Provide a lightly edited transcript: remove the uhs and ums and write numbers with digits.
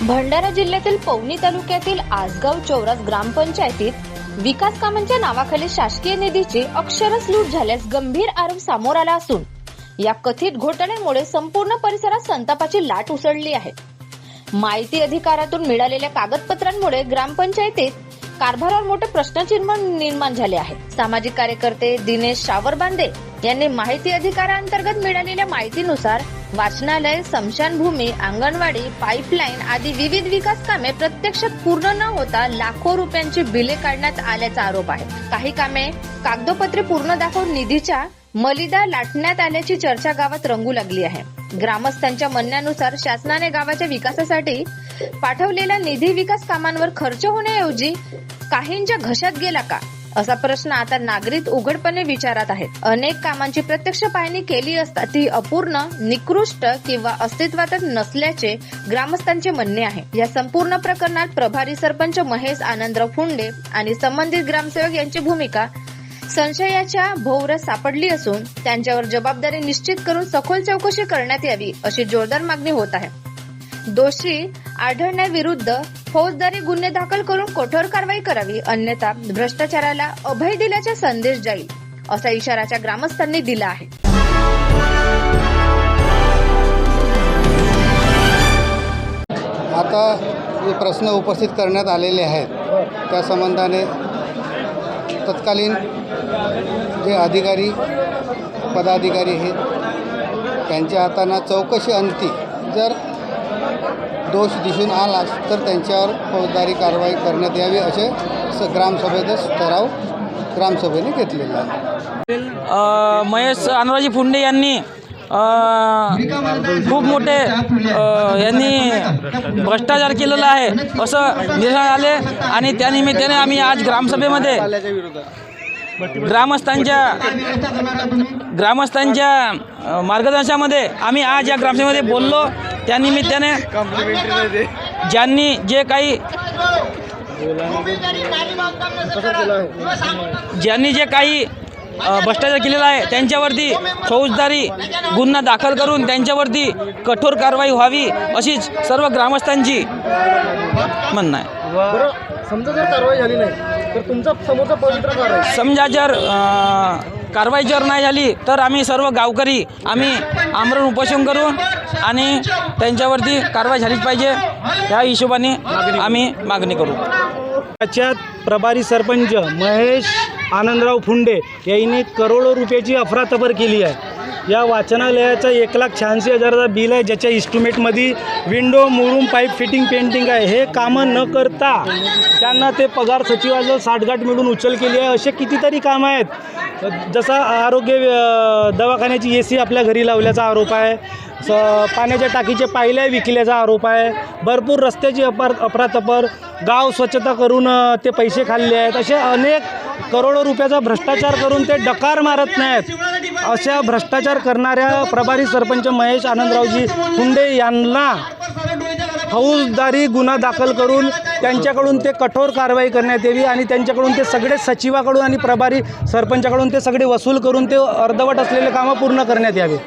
भंडारा जिल्ह्यातील पवनी तालुक्यातील आसगाव चौरास ग्रामपंचायतीत विकास कामांच्या नावाखाली शासकीय निधीची अक्षरशः लूट झाल्यास गंभीर आरोप समोर आला असून या कथित घोटाळ्यामुळे संपूर्ण परिसरात संतापाची लाट उसळली आहे। माहिती अधिकारातून मिळालेल्या कागदपत्रांमुळे ग्रामपंचायतीत कारभारावर मोठे प्रश्नचिन्ह निर्माण झाले आहे। सामाजिक कार्यकर्ते दिनेश शावरबांदे यांनी माहिती अधिकारांतर्गत मिळालेल्या माहितीनुसार वाचनालय, स्मशानभूमी, अंगणवाडी, पाईपलाईन आदी विविध विकास कामे प्रत्यक्षात पूर्ण न होता लाखो रुपयांची बिले काढण्यात आल्याचा आरोप आहे। काही कामे कागदोपत्री पूर्ण दाखवून निधीच्या मलिदा लाटण्यात आल्याची चर्चा गावात रंगू लागली आहे। ग्रामस्थांच्या म्हणण्यानुसार शासनाने गावाच्या विकासासाठी पाठवलेला निधी विकास कामांवर खर्च होण्याऐवजी काहींच्या घशात गेला का, असा प्रश्न आता नागरिक उघडपणे विचारत आहेत। अनेक कामांची प्रत्यक्ष पाहणी केली असता ती अपूर्ण, निकृष्ट किंवा अस्तित्वातच नसल्याचे ग्रामस्थांचे म्हणणे आहे। या संपूर्ण प्रकरणात प्रभारी सरपंच महेश आनंदराव फुंडे आणि संबंधित ग्रामसेवक यांची भूमिका संशयाच्या भोवऱ्यात सापडली असून त्यांच्यावर जबाबदारी निश्चित करून सखोल चौकशी करण्यात यावी अशी जोरदार मागणी होत आहे। दोषी आढळण्याविरुद्ध फौजदारी गुन्हे दाखल करून कठोर कारवाई करावी, अन्यथा भ्रष्टाचाराला अभय दिल्याचा संदेश जाईल असा इशाराच्या ग्रामस्थांनी दिला आहे। आता जे प्रश्न उपस्थित करण्यात आलेले आहेत त्या संबंधाने तत्कालीन जे अधिकारी पदाधिकारी आहेत त्यांच्या हाताने चौकशी अंती जर दोष दिसून आला तर त्यांच्यावर फौजदारी कारवाई करण्यात यावी असे ग्रामसभेचा ठराव ग्रामसभेने घेतलेला आहे। महेश आनंदरावजी फुंडे यांनी खूप मोठे यांनी भ्रष्टाचार केलेला आहे असं निदर्शनास आले आणि त्यानिमित्ताने आम्ही आज ग्रामसभेमध्ये ग्रामस्थांच्या मार्गदर्शनामध्ये आम्ही आज या ग्रामसभेमध्ये बोललो। त्यानिमित्ताने ज्यांनी जे काही भ्रष्टाचार केलेला आहे त्यांच्यावरती फौजदारी गुन्हा दाखल करून त्यांच्यावरती कठोर कारवाई व्हावी अशीच सर्व ग्रामस्थांची म्हणणं आहे। समजा जर कारवाई झाली नाही तर तुमचा समोरचा पवित्र कारवाई समजा जर कारवाई जर नाही झाली तर आम्ही सर्व गावकरी आम्ही आमरण उपोषण करू आणि त्यांच्यावरती कारवाई झालीच पाहिजे या हिशोबाने आम्ही मागणी करू। त्याच्यात प्रभारी सरपंच महेश आनंदराव फुंडे यांनी करोडो रुपयाची अफरातफर केली आहे। या वाचनालयाचं 1,86,000 बिल आहे, ज्याच्या इस्टिमेटमध्ये विंडो, मुरूम, पाईप फिटिंग, पेंटिंग आहे। हे कामं न करता त्यांना ते पगार सचिवाजवळ साठगाठ मिळून उचल केली आहे। असे कितीतरी कामं आहेत। जसा आरोग्य दवाखान्याची AC आपल्या घरी लावल्याचा आरोप आहे, पाण्याच्या टाकीचे पायल्या विकल्याचा आरोप आहे, भरपूर रस्त्याची अफरातफर, गाव स्वच्छता करून ते पैसे खाल्ले आहेत। असे अनेक करोडो रुपयाचा भ्रष्टाचार करून ते डकार मारत नाहीत। अशा भ्रष्टाचार करणाऱ्या प्रभारी सरपंच महेश आनंदरावजी फुंडे यांना फौजदारी गुन्हा दाखल करून त्यांच्याकडून ते कठोर कारवाई करण्यात यावी आणि त्यांच्याकडून ते सगळे सचिवाकडून आणि प्रभारी सरपंचाकडून ते सगळे वसूल करून ते अर्धवट असलेले कामं पूर्ण करण्यात यावे।